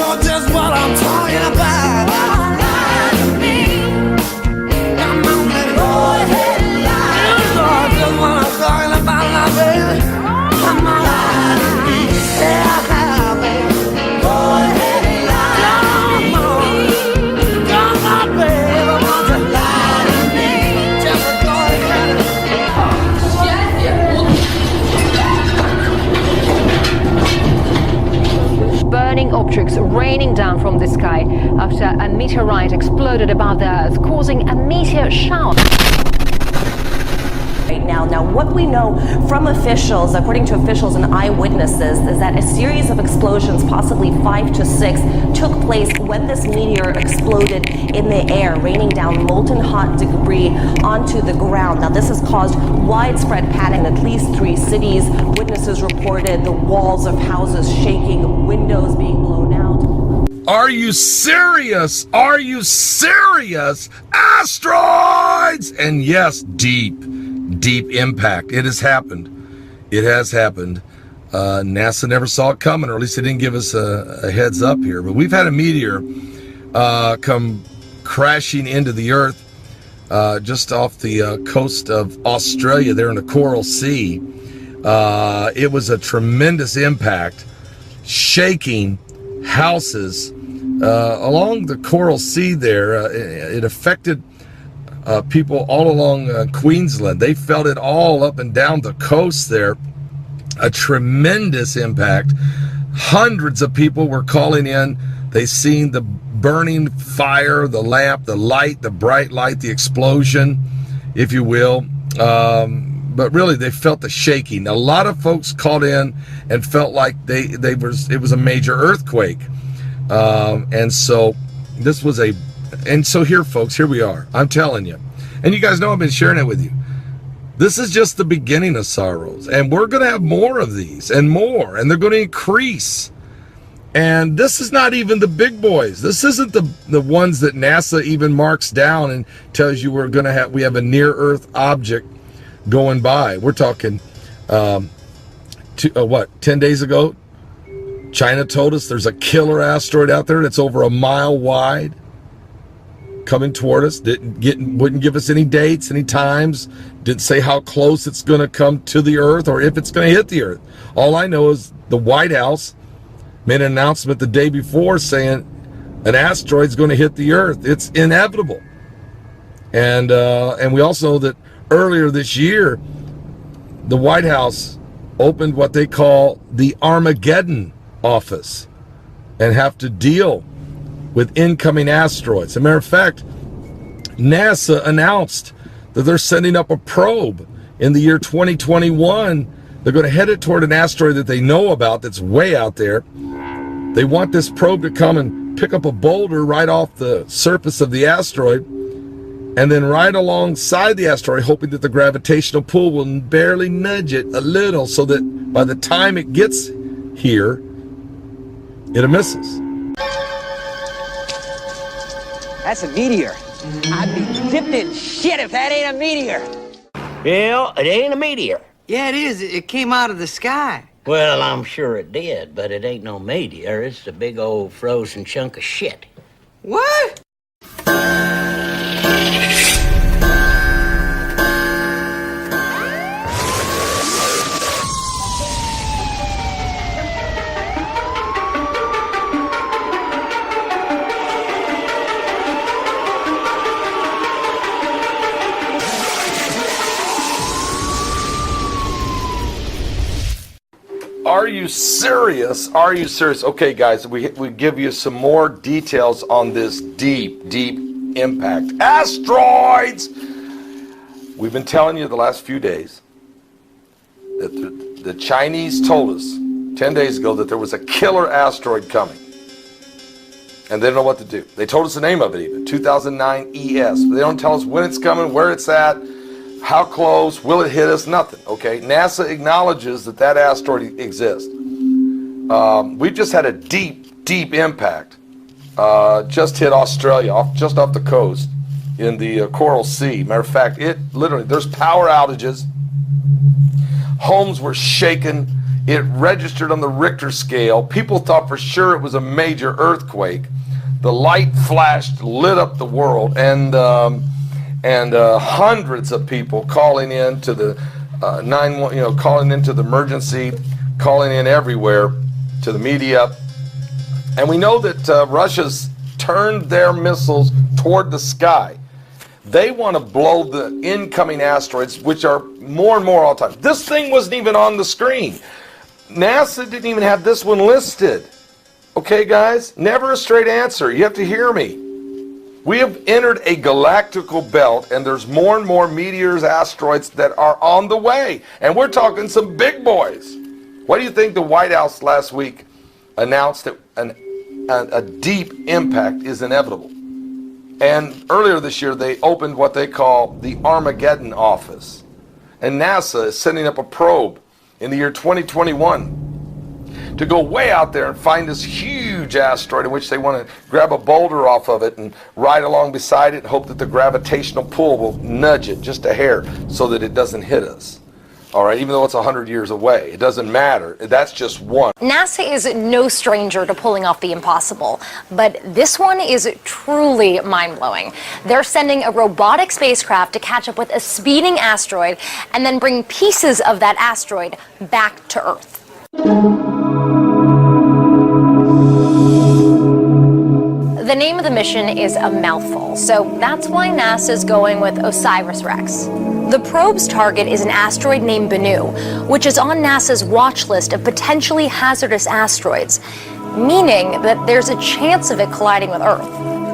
know just what I'm talking about. Lie to me. Come on, baby. Go ahead and lie. You know just what I'm talking about, now, baby. Come on, lie to me. Yeah, baby. Go ahead and lie. Come on, baby. Won't you lie to me? Just go ahead and burning objects raining down from the sky after a meteorite exploded above the Earth, causing a meteor shower. Right now, what we know from officials, according to officials and eyewitnesses, is that a series of explosions, possibly 5 to 6, took place when this meteor exploded in the air, raining down molten hot debris onto the ground. Now, this has caused widespread panic in at least 3 cities. Witnesses reported the walls of houses shaking, windows being blown out. Are you serious? Are you serious? Asteroids! And yes, deep impact. It has happened. It has happened. NASA never saw it coming, or at least they didn't give us a heads up here. But we've had a meteor come crashing into the Earth just off the coast of Australia, there in the Coral Sea. It was a tremendous impact, shaking houses along the Coral Sea there. It affected people all along Queensland. They felt it all up and down the coast there. A tremendous impact. Hundreds of people were calling in. They seen the burning fire, the lamp, the light, the bright light, the explosion, if you will. But really, they felt the shaking. A lot of folks called in and felt like it was a major earthquake. And so this was and so here, folks, here we are. I'm telling you. And you guys know I've been sharing it with you. This is just the beginning of sorrows. And we're going to have more of these and more. And they're going to increase. And this is not even the big boys. This isn't the ones that NASA even marks down and tells you we have a near-Earth object going by. We're talking, 10 days ago, China told us there's a killer asteroid out there that's over a mile wide coming toward us. Wouldn't give us any dates, any times, didn't say how close it's going to come to the Earth or if it's going to hit the Earth. All I know is the White House made an announcement the day before saying an asteroid's going to hit the Earth. It's inevitable. And we also know that earlier this year, the White House opened what they call the Armageddon office and have to deal with incoming asteroids. As a matter of fact, NASA announced that they're sending up a probe in the year 2021. They're going to head it toward an asteroid that they know about that's way out there. They want this probe to come and pick up a boulder right off the surface of the asteroid and then right alongside the asteroid, hoping that the gravitational pull will barely nudge it a little so that by the time it gets here, it misses. That's a meteor. I'd be dipped in shit if that ain't a meteor. Well, it ain't a meteor. Yeah, it is. It came out of the sky. Well, I'm sure it did, but it ain't no meteor. It's a big old frozen chunk of shit. What? Are you serious? Are you serious? Okay, guys, we give you some more details on this deep impact. Asteroids! We've been telling you the last few days that the Chinese told us 10 days ago that there was a killer asteroid coming. And they don't know what to do. They told us the name of it even, 2009 ES. But they don't tell us when it's coming, where it's at, how close, will it hit us, nothing, okay? NASA acknowledges that that asteroid exists. We've just had a deep impact. Just hit Australia, just off the coast in the Coral Sea. Matter of fact, it literally, there's power outages. Homes were shaken It registered on the Richter scale. People thought for sure it was a major earthquake. The light flashed, lit up the world, and hundreds of people calling in to the 911, calling into the emergency, calling in everywhere to the media. And we know that Russia's turned their missiles toward the sky. They want to blow the incoming asteroids, which are more and more all the time. This thing wasn't even on the screen. NASA didn't even have this one listed. Okay, guys? Never a straight answer. You have to hear me. We have entered a galactical belt, and there's more and more meteors, asteroids that are on the way. And we're talking some big boys. What do you think the White House last week announced that a deep impact is inevitable? And earlier this year, they opened what they call the Armageddon office. And NASA is sending up a probe in the year 2021 to go way out there and find this huge asteroid in which they want to grab a boulder off of it and ride along beside it and hope that the gravitational pull will nudge it just a hair so that it doesn't hit us. All right, even though it's 100 years away, it doesn't matter. That's just one. NASA is no stranger to pulling off the impossible, but this one is truly mind-blowing. They're sending a robotic spacecraft to catch up with a speeding asteroid and then bring pieces of that asteroid back to Earth. The name of the mission is a mouthful, so that's why NASA's going with OSIRIS-REx. The probe's target is an asteroid named Bennu, which is on NASA's watch list of potentially hazardous asteroids, meaning that there's a chance of it colliding with Earth.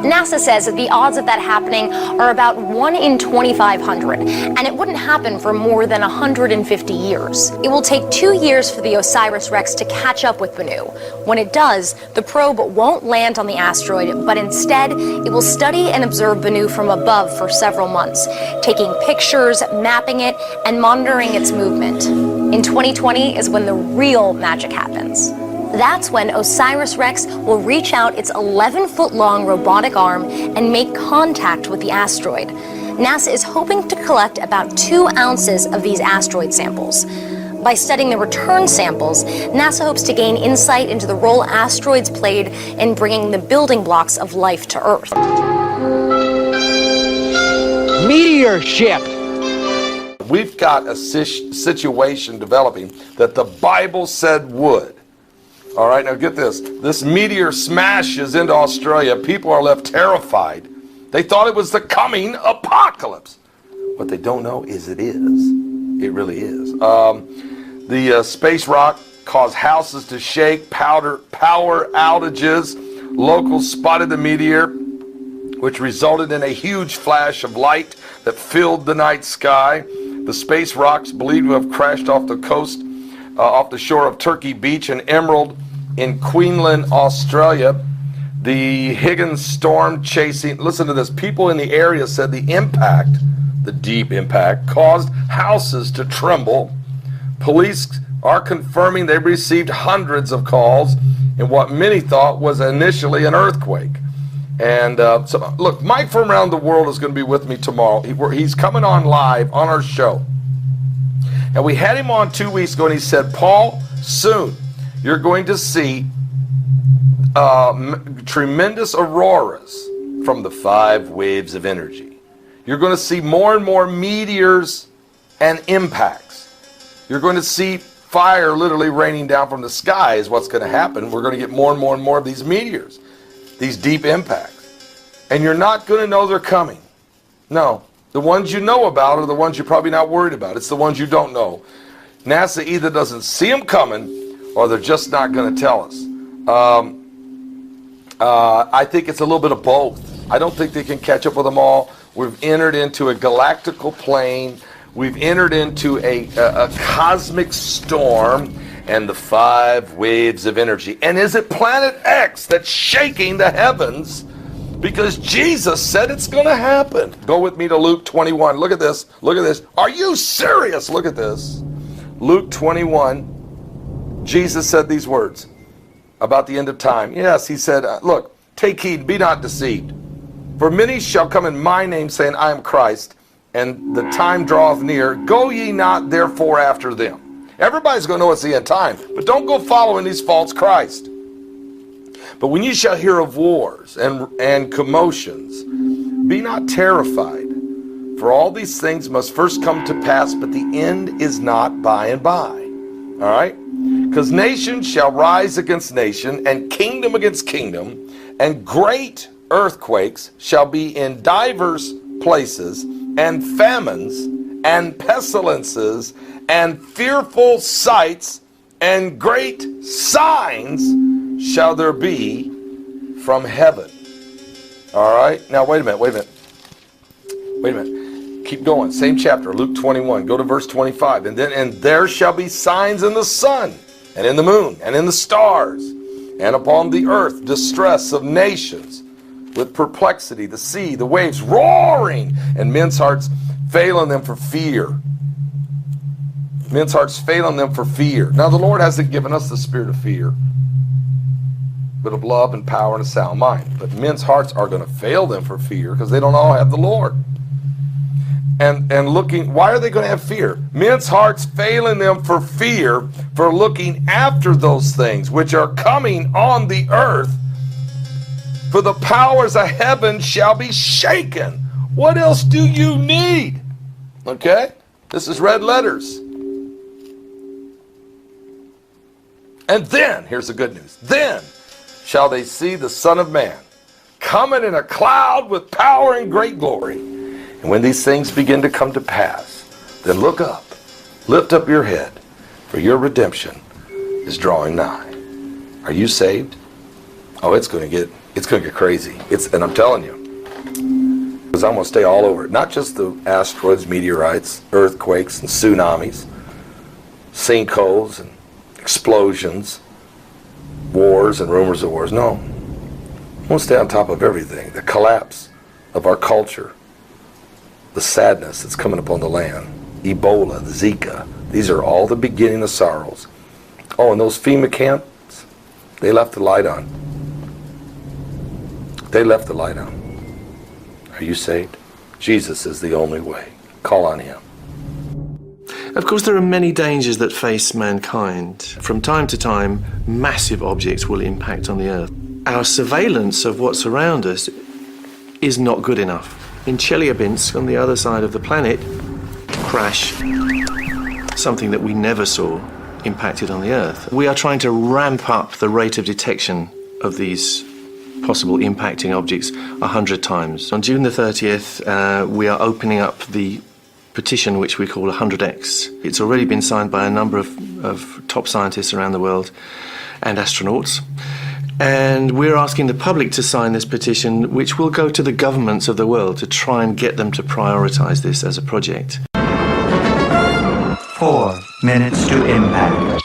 NASA says that the odds of that happening are about 1 in 2,500, and it wouldn't happen for more than 150 years. It will take 2 years for the OSIRIS-REx to catch up with Bennu. When it does, the probe won't land on the asteroid, but instead, it will study and observe Bennu from above for several months, taking pictures, mapping it, and monitoring its movement. In 2020 is when the real magic happens. That's when OSIRIS-REx will reach out its 11-foot-long robotic arm and make contact with the asteroid. NASA is hoping to collect about 2 ounces of these asteroid samples. By studying the return samples, NASA hopes to gain insight into the role asteroids played in bringing the building blocks of life to Earth. Meteor ship! We've got a situation developing that the Bible said would. All right, now get this. This meteor smashes into Australia. People are left terrified. They thought it was the coming apocalypse. What they don't know is it is. It really is. The space rock caused houses to shake, power outages. Locals spotted the meteor, which resulted in a huge flash of light that filled the night sky. The space rocks believed to have crashed off the coast, off the shore of Turkey Beach and Emerald in Queensland, Australia. The Higgins Storm Chasing, listen to this, people in the area said the impact, the deep impact, caused houses to tremble. Police are confirming they received hundreds of calls in what many thought was initially an earthquake. And so, look, Mike from around the world is going to be with me tomorrow. He's coming on live on our show. And we had him on 2 weeks ago, and he said, Paul, soon you're going to see tremendous auroras from the 5 waves of energy. You're going to see more and more meteors and impacts. You're going to see fire literally raining down from the sky is what's going to happen. We're going to get more and more and more of these meteors, these deep impacts. And you're not going to know they're coming. No. The ones you know about are the ones you're probably not worried about. It's the ones you don't know. NASA either doesn't see them coming or they're just not going to tell us. I think it's a little bit of both. I don't think they can catch up with them all. We've entered into a galactical plane. We've entered into a cosmic storm and the 5 waves of energy. And is it planet X that's shaking the heavens? Because Jesus said it's going to happen. Go with me to Luke 21. Look at this. Look at this. Are you serious? Look at this. Luke 21. Jesus said these words about the end of time. Yes, he said, look, take heed, be not deceived. For many shall come in my name, saying, I am Christ, and the time draweth near. Go ye not therefore after them. Everybody's going to know it's the end time, but don't go following these false Christ. But when you shall hear of wars and commotions, be not terrified, for all these things must first come to pass, but the end is not by and by. All right? Because nation shall rise against nation, and kingdom against kingdom, and great earthquakes shall be in divers places, and famines, and pestilences, and fearful sights, and great signs shall there be from heaven. All right? Now, wait a minute. Keep going. Same chapter, Luke 21. Go to verse 25. And there shall be signs in the sun, and in the moon, and in the stars, and upon the earth distress of nations, with perplexity, the sea, the waves roaring, and men's hearts failing them for fear. Men's hearts failing them for fear. Now, the Lord hasn't given us the spirit of fear, but of love and power and a sound mind. But men's hearts are going to fail them for fear because they don't all have the Lord. And looking, why are they going to have fear? Men's hearts failing them for fear, for looking after those things which are coming on the earth, for the powers of heaven shall be shaken. What else do you need? Okay? This is red letters. And then, here's the good news, then shall they see the Son of Man coming in a cloud with power and great glory. And when these things begin to come to pass, then look up, lift up your head, for your redemption is drawing nigh. Are you saved? Oh, it's going to get crazy. And I'm telling you, because I'm going to stay all over it. Not just the asteroids, meteorites, earthquakes, and tsunamis, sinkholes, and explosions, wars, and rumors of wars. No. I'm going to stay on top of everything. The collapse of our culture, the sadness that's coming upon the land, Ebola, the Zika. These are all the beginning of sorrows. Oh, and those FEMA camps, they left the light on. They left the light on. Are you saved? Jesus is the only way. Call on him. Of course, there are many dangers that face mankind. From time to time, massive objects will impact on the Earth. Our surveillance of what's around us is not good enough. In Chelyabinsk, on the other side of the planet, crash, something that we never saw, impacted on the Earth. We are trying to ramp up the rate of detection of these possible impacting objects 100 times. On June the 30th, we are opening up the petition which we call 100X. It's already been signed by a number of top scientists around the world and astronauts. And we're asking the public to sign this petition, which will go to the governments of the world to try and get them to prioritize this as a project. 4 minutes to impact.